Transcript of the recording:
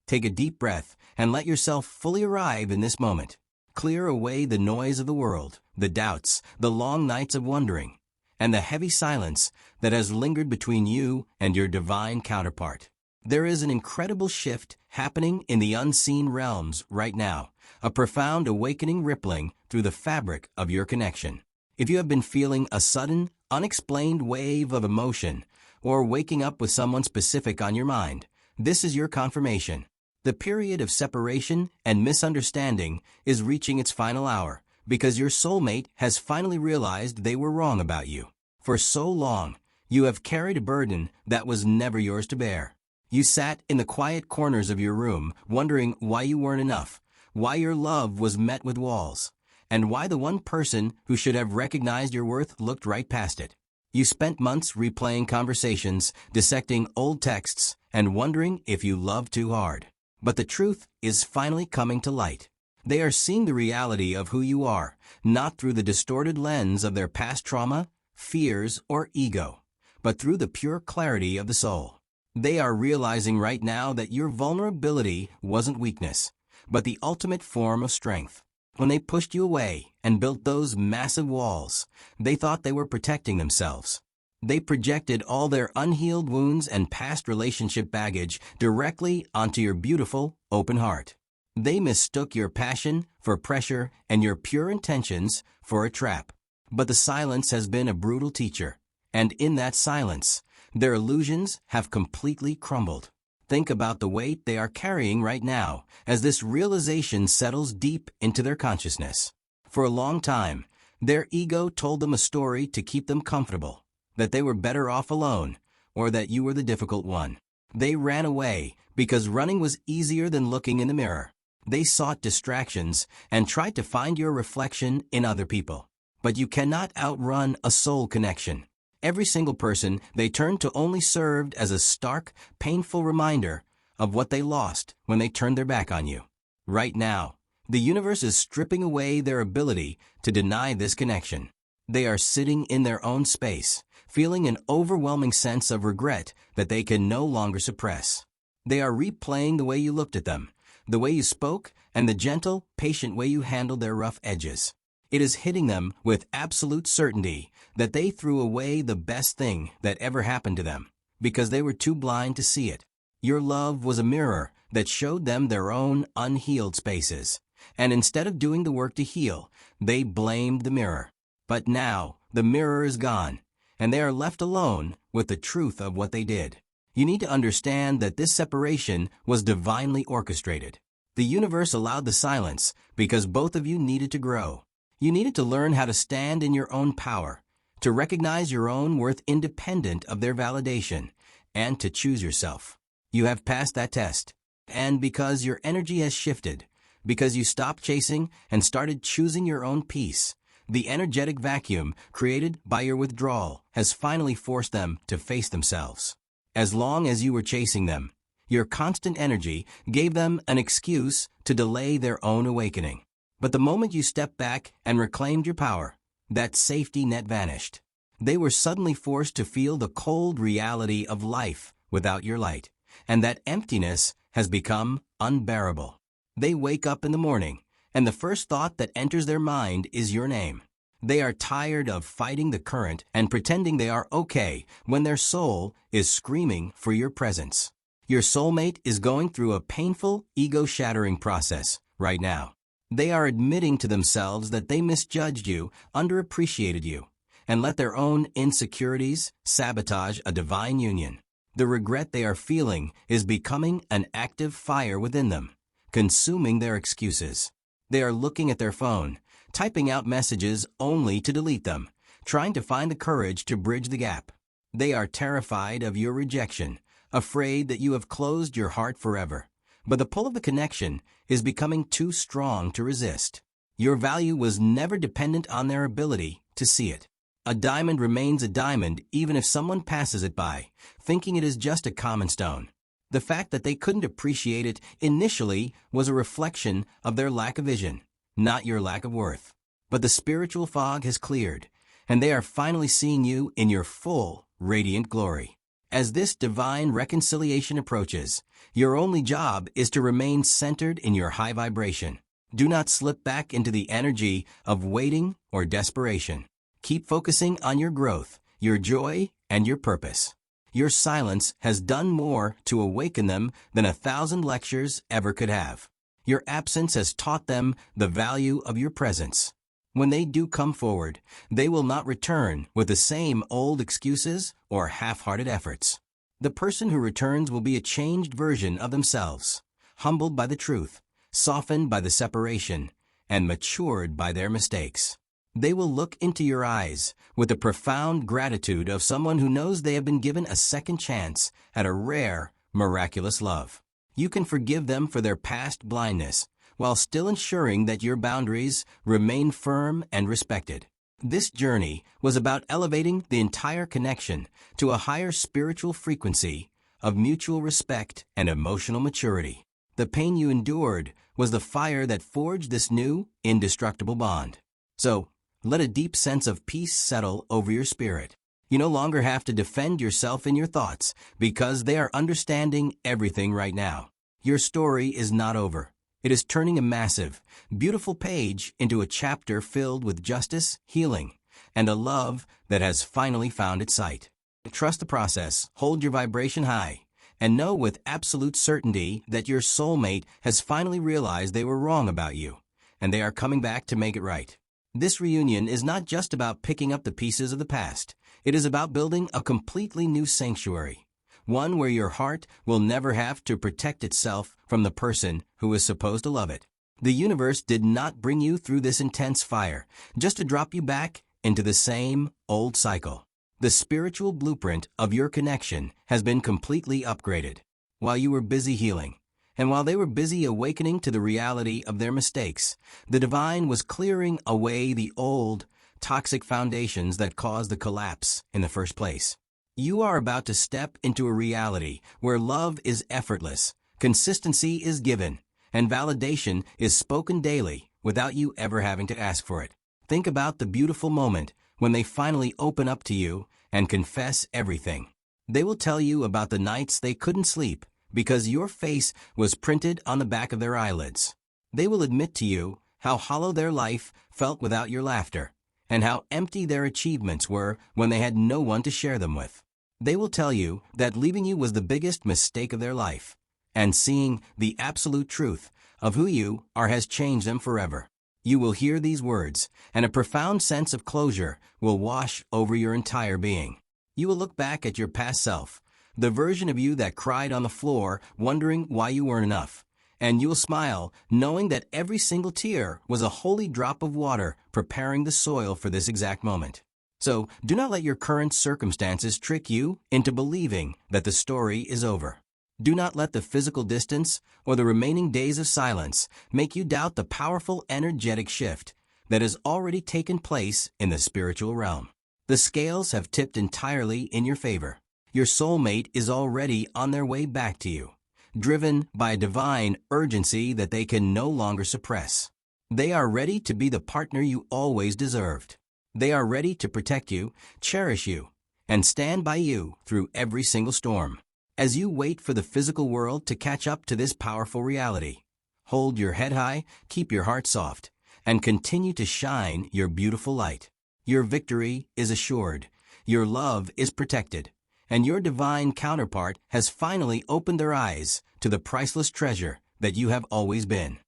Take a deep breath and let yourself fully arrive in this moment. Clear away the noise of the world, the doubts, the long nights of wondering, and the heavy silence that has lingered between you and your divine counterpart. There is an incredible shift happening in the unseen realms right now, a profound awakening rippling through the fabric of your connection. If you have been feeling a sudden, unexplained wave of emotion, or waking up with someone specific on your mind, this is your confirmation. The period of separation and misunderstanding is reaching its final hour because your soulmate has finally realized they were wrong about you. For so long, you have carried a burden that was never yours to bear. You sat in the quiet corners of your room wondering why you weren't enough, why your love was met with walls, and why the one person who should have recognized your worth looked right past it. You spent months replaying conversations, dissecting old texts, and wondering if you loved too hard. But the truth is finally coming to light. They are seeing the reality of who you are, not through the distorted lens of their past trauma, fears, or ego, but through the pure clarity of the soul. They are realizing right now that your vulnerability wasn't weakness, but the ultimate form of strength. When they pushed you away and built those massive walls, they thought they were protecting themselves. They projected all their unhealed wounds and past relationship baggage directly onto your beautiful, open heart. They mistook your passion for pressure and your pure intentions for a trap. But the silence has been a brutal teacher, and in that silence, their illusions have completely crumbled. Think about the weight they are carrying right now as this realization settles deep into their consciousness. For a long time, their ego told them a story to keep them comfortable, that they were better off alone, or that you were the difficult one. They ran away because running was easier than looking in the mirror. They sought distractions and tried to find your reflection in other people. But you cannot outrun a soul connection. Every single person they turned to only served as a stark, painful reminder of what they lost when they turned their back on you. Right now, the universe is stripping away their ability to deny this connection. They are sitting in their own space, feeling an overwhelming sense of regret that they can no longer suppress. They are replaying the way you looked at them, the way you spoke, and the gentle, patient way you handled their rough edges. It is hitting them with absolute certainty that they threw away the best thing that ever happened to them because they were too blind to see it. Your love was a mirror that showed them their own unhealed spaces, and instead of doing the work to heal, they blamed the mirror. But now, the mirror is gone, and they are left alone with the truth of what they did. You need to understand that this separation was divinely orchestrated. The universe allowed the silence because both of you needed to grow. You needed to learn how to stand in your own power, to recognize your own worth independent of their validation, and to choose yourself. You have passed that test. And because your energy has shifted, because you stopped chasing and started choosing your own peace, the energetic vacuum created by your withdrawal has finally forced them to face themselves. As long as you were chasing them, your constant energy gave them an excuse to delay their own awakening. But the moment you stepped back and reclaimed your power, that safety net vanished. They were suddenly forced to feel the cold reality of life without your light, and that emptiness has become unbearable. They wake up in the morning, and the first thought that enters their mind is your name. They are tired of fighting the current and pretending they are okay when their soul is screaming for your presence. Your soulmate is going through a painful, ego-shattering process right now. They are admitting to themselves that they misjudged you, underappreciated you, and let their own insecurities sabotage a divine union. The regret they are feeling is becoming an active fire within them, consuming their excuses. They are looking at their phone, typing out messages only to delete them, trying to find the courage to bridge the gap. They are terrified of your rejection, afraid that you have closed your heart forever. But the pull of the connection is becoming too strong to resist. Your value was never dependent on their ability to see it. A diamond remains a diamond even if someone passes it by, thinking it is just a common stone. The fact that they couldn't appreciate it initially was a reflection of their lack of vision, not your lack of worth. But the spiritual fog has cleared, and they are finally seeing you in your full, radiant glory. As this divine reconciliation approaches, your only job is to remain centered in your high vibration. Do not slip back into the energy of waiting or desperation. Keep focusing on your growth, your joy, and your purpose. Your silence has done more to awaken them than 1,000 lectures ever could have. Your absence has taught them the value of your presence. When they do come forward, they will not return with the same old excuses or half-hearted efforts. The person who returns will be a changed version of themselves, humbled by the truth, softened by the separation, and matured by their mistakes. They will look into your eyes with the profound gratitude of someone who knows they have been given a second chance at a rare, miraculous love. You can forgive them for their past blindness, while still ensuring that your boundaries remain firm and respected. This journey was about elevating the entire connection to a higher spiritual frequency of mutual respect and emotional maturity. The pain you endured was the fire that forged this new, indestructible bond. So, let a deep sense of peace settle over your spirit. You no longer have to defend yourself in your thoughts because they are understanding everything right now. Your story is not over. It is turning a massive, beautiful page into a chapter filled with justice, healing, and a love that has finally found its sight. Trust the process, hold your vibration high, and know with absolute certainty that your soulmate has finally realized they were wrong about you, and they are coming back to make it right. This reunion is not just about picking up the pieces of the past. It is about building a completely new sanctuary. One where your heart will never have to protect itself from the person who is supposed to love it. The universe did not bring you through this intense fire just to drop you back into the same old cycle. The spiritual blueprint of your connection has been completely upgraded. While you were busy healing, and while they were busy awakening to the reality of their mistakes, the divine was clearing away the old, toxic foundations that caused the collapse in the first place. You are about to step into a reality where love is effortless, consistency is given, and validation is spoken daily without you ever having to ask for it. Think about the beautiful moment when they finally open up to you and confess everything. They will tell you about the nights they couldn't sleep because your face was printed on the back of their eyelids. They will admit to you how hollow their life felt without your laughter, and how empty their achievements were when they had no one to share them with. They will tell you that leaving you was the biggest mistake of their life, and seeing the absolute truth of who you are has changed them forever. You will hear these words, and a profound sense of closure will wash over your entire being. You will look back at your past self, the version of you that cried on the floor wondering why you weren't enough, and you will smile knowing that every single tear was a holy drop of water preparing the soil for this exact moment. So, do not let your current circumstances trick you into believing that the story is over. Do not let the physical distance or the remaining days of silence make you doubt the powerful energetic shift that has already taken place in the spiritual realm. The scales have tipped entirely in your favor. Your soulmate is already on their way back to you, driven by a divine urgency that they can no longer suppress. They are ready to be the partner you always deserved. They are ready to protect you, cherish you, and stand by you through every single storm. As you wait for the physical world to catch up to this powerful reality, hold your head high, keep your heart soft, and continue to shine your beautiful light. Your victory is assured, your love is protected, and your divine counterpart has finally opened their eyes to the priceless treasure that you have always been.